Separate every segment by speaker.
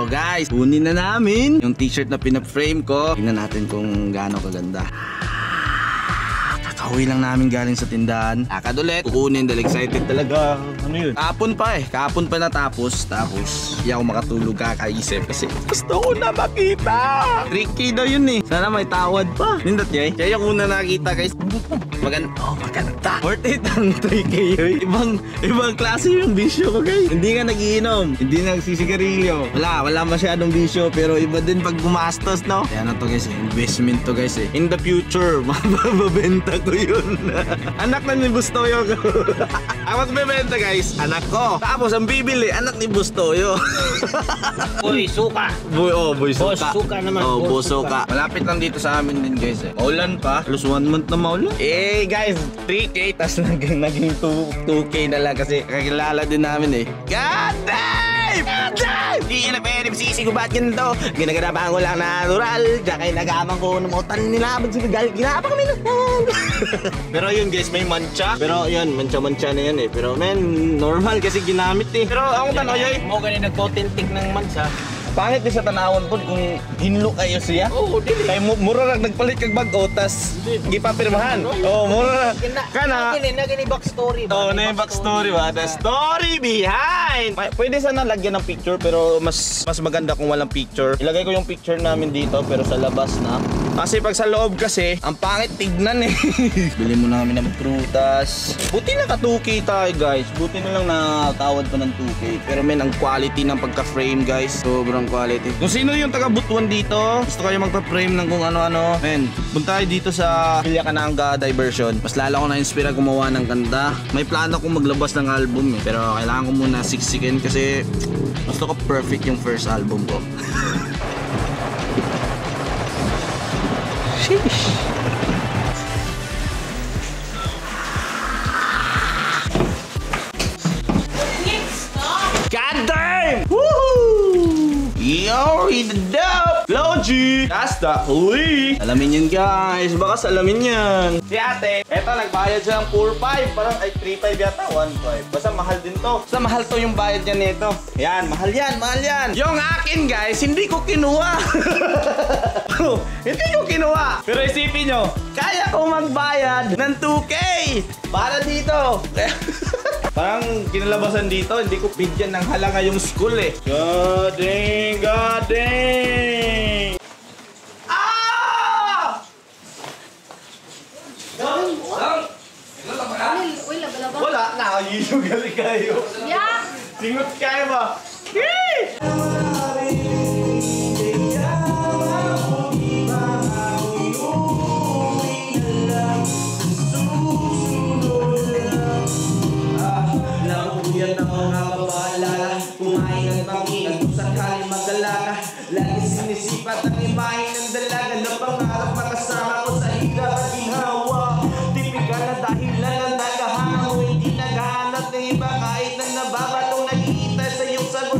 Speaker 1: So guys, kunin na namin yung t-shirt na pinap-frame ko. Tingnan natin kung gaano kaganda. Kakauwi lang namin galing sa tindahan. Lakad ulit. Kukunin dahil excited talaga. Ano yun? Kahapon pa eh. Kahapon pa natapos. Tapos, hindi ako makatulog kakaisip. Kasi gusto ko na makita. Tricky daw yun eh. Sana may tawad pa. Nindot niya eh. Kaya yung una nakita guys. Maganda. Oh, maganda. Worth it ang 3K yun. Ibang klase yung bisyo ko guys. Hindi nga nagiinom. Hindi nagsisigarilyo. Wala masyadong bisyo. Pero iba din pag gumastos, no? Kaya na to guys. Investment to guys eh. In the future, mababenta ko yun. Anak na ni Bustoyo ko. Ang magbebenta guys, anak ko. Tapos ang bibili, anak ni Bustoyo.
Speaker 2: Boy, suka.
Speaker 1: Boy suka.
Speaker 2: Boss suka naman.
Speaker 1: Oh, boss suka. Malapit lang dito sa amin din guys eh. Maulan pa. Plus 1 month na maulan. Eh guys, 3K tas naging 2K na lang kasi kakilala din namin eh. God damn! God damn! Di na pwede sisigubat ganito. Ginaganabahan ko lang natural. Diyan kayo nag-aamang ko ng mga tanin nila. Ginapa kami na. Pero yun guys, may mancha. Pero yun, mancha-mancha na yan eh. Pero men, normal kasi ginamit eh. Pero ako tanaw yoy.
Speaker 2: Mo ganun nagpotintik ng mansa.
Speaker 1: Pangit din sa tanawon po kung hinlo kayo siya.
Speaker 2: Oo, dili.
Speaker 1: Kay mura lang nagpalit kag bag-o tas gipapirmahan. Oh, mura kana.
Speaker 2: Nagini backstory
Speaker 1: Oh,
Speaker 2: ba?
Speaker 1: na yung backstory ba? The story behind. Pwede sana lagyan ng picture pero mas maganda kung walang picture. Ilagay ko yung picture namin dito pero sa labas na. Kasi pag sa loob kasi, ang pangit tignan eh. Bili mo na kami ng prutas. Buti na ka 2K tayo guys. Buti na lang natawad pa ng 2K. Pero men, ang quality ng pagka-frame guys, sobrang quality. Kung sino yung taga-butuan dito, gusto kayo magpa-frame ng kung ano-ano, men, punta tayo dito sa Villa Cananga Diversion. Mas lalo ko na-inspira gumawa ng kanta. May plano kong maglabas ng album eh. Pero kailangan ko muna siksikin kasi gusto ko perfect yung first album ko. Sheesh. God damn! Woohoo! Yo, the dope! Floji! That's the Hui! Alamin yan guys, bakas alamin yan. Si ate, eto nagbayad siya ng 4.5. Parang ay 3.5 yata, 1.5. Basta mahal din to. Basta mahal to yung bayad niya nito. Yan, mahal yan, mahal yan. Yung akin guys, hindi ko kinuha. Hindi ko kinuha. Pero isipin nyo, kaya ko magbayad ng 2K para dito. Parang kinalabasan dito, hindi ko bigyan ng halaga yung school eh. God dang, God dang! Ah! Wala na, yun galing kayo.
Speaker 3: Yeah!
Speaker 1: Singot kayo ba? Yee!
Speaker 4: Nauuyan ako nakapaalala. Kumain at mangingat kung sakali mag-alala. Lagi sinisipat ang imahe ng dalaga na pangarap makasama ko sa hirap at ginhawa. Tipikal na dahilan na naghahanap o hindi naghahanap ng iba kahit na nababatong nag-iita sa iyong sagot.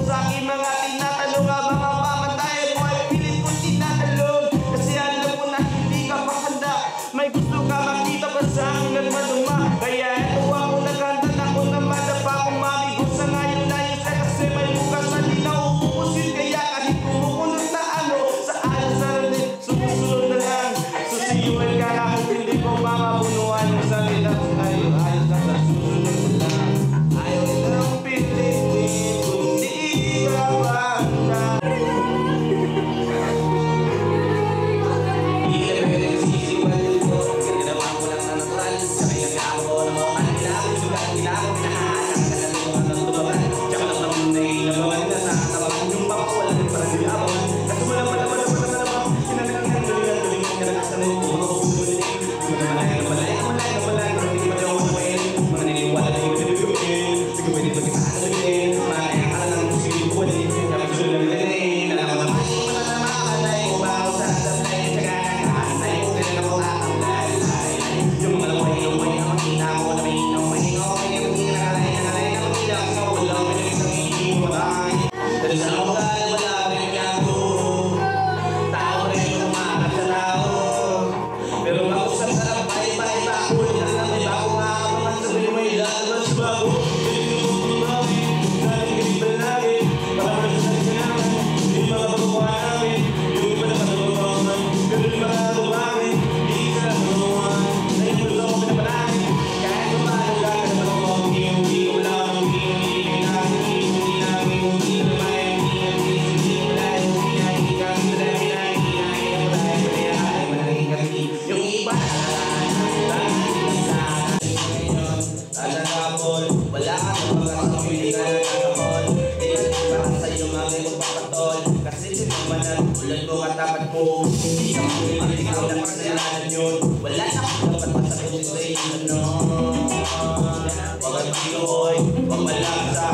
Speaker 4: magpapatol. Kasi sino man ang tulad mo katapat mo. Hindi ka makulit, ikaw lang kasalanan yun. Wala na akong dapat masagot sa iyo, no. Huwag ang piloy, huwag malaksa.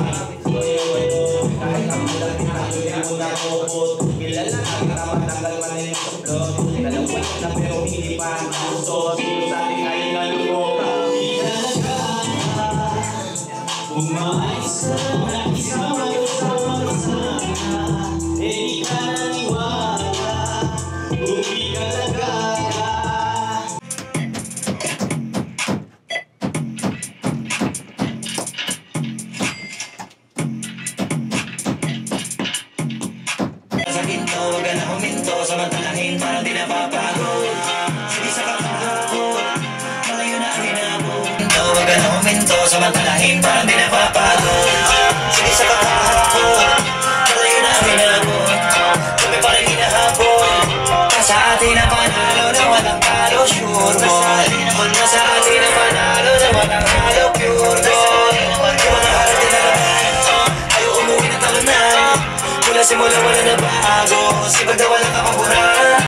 Speaker 4: Kahit ang malang pinatuloy mo na robot. Kilala na kita matagal man na yung suplot. Dalawa na pero hindi pa ang gusto. Sino sa ating ay nalulok. Umayos ka na isama ko sa masama. Eh di ka naniwala kung di ka nagala. Sa ginto, wag ka na huminto. Samantalahin parang di napapagod. Sige sa kakahapon, malayo na ang hinabog. Wag ka na huminto. Samantalahin parang